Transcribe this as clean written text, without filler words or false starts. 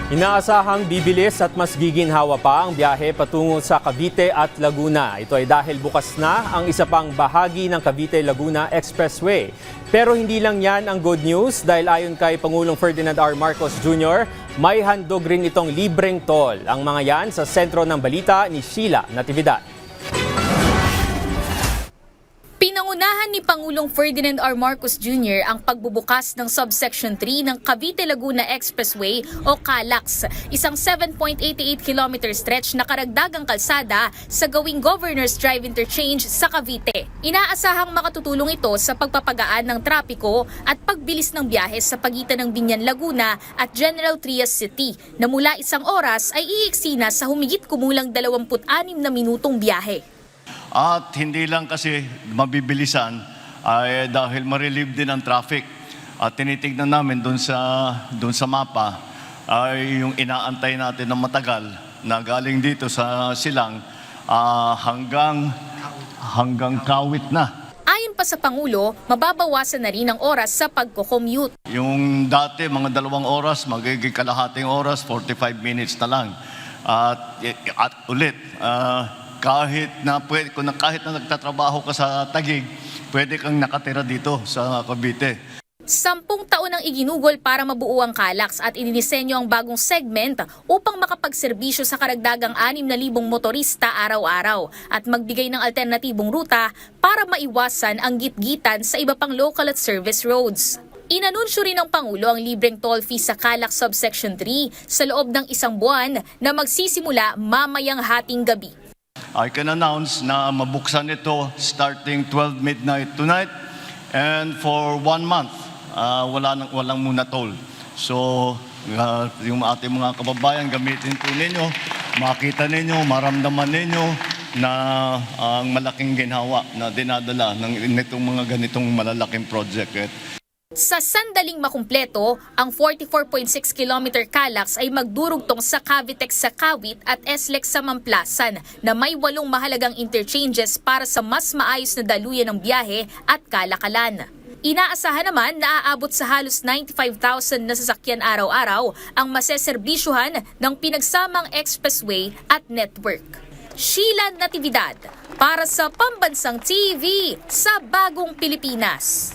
Inaasahang bibilis at mas giginhawa pa ang biyahe patungo sa Cavite at Laguna. Ito ay dahil bukas na ang isa pang bahagi ng Cavite-Laguna Expressway. Pero hindi lang yan ang good news dahil ayon kay Pangulong Ferdinand R. Marcos Jr., may handog rin itong libreng toll. Ang mga yan sa sentro ng balita ni Sheila Natividad. Pinangunahan ni Pangulong Ferdinand R. Marcos Jr. ang pagbubukas ng Subsection 3 ng Cavite-Laguna Expressway o CALAX, isang 7.88 km stretch na karagdagang kalsada sa gawing Governor's Drive Interchange sa Cavite. Inaasahang makatutulong ito sa pagpapagaan ng trapiko at pagbilis ng biyahe sa pagitan ng Biñan, Laguna at General Trias City na mula 1 oras ay iiksi na sa humigit kumulang 26 na minutong biyahe. At hindi lang kasi mabibilisan ay dahil ma-relieve din ang traffic. At tinitignan namin doon sa mapa ay yung inaantay natin ng matagal na galing dito sa Silang hanggang Kawit na. Ayon pa sa Pangulo, mababawasan na rin ang oras sa pagko-commute. Yung dati mga 2 oras, magiging kalahating oras, 45 minutes na lang. At ulit, kahit na nagtatrabaho ka sa Taguig, pwede kang nakatira dito sa Cavite. 10 taon ang iginugol para mabuo ang CALAX at idinisenyo ang bagong segment upang makapagserbisyo sa karagdagang 6,000 motorista araw-araw at magbigay ng alternatibong ruta para maiwasan ang gitgitan sa iba pang local at service roads. Inanunsyo rin ng Pangulo ang libreng toll fee sa CALAX Subsection 3 sa loob ng 1 buwan na magsisimula mamayang hating gabi. I can announce na mabuksan ito starting 12 midnight tonight and for 1 month, walang muna toll. So, yung ating mga kababayan, gamitin po ninyo, makita ninyo, maramdaman ninyo na ang malaking ginhawa na dinadala nitong mga ganitong malalaking project. Sa sandaling makumpleto, ang 44.6 km CALAX ay magdurugtong sa Cavitex sa Kawit at SLEX sa Mamplasan na may 8 mahalagang interchanges para sa mas maayos na daluyan ng biyahe at kalakalan. Inaasahan naman na aabot sa halos 95,000 na sasakyan araw-araw ang maseserbisyuhan ng pinagsamang expressway at network. Sheila Natividad para sa Pambansang TV sa Bagong Pilipinas.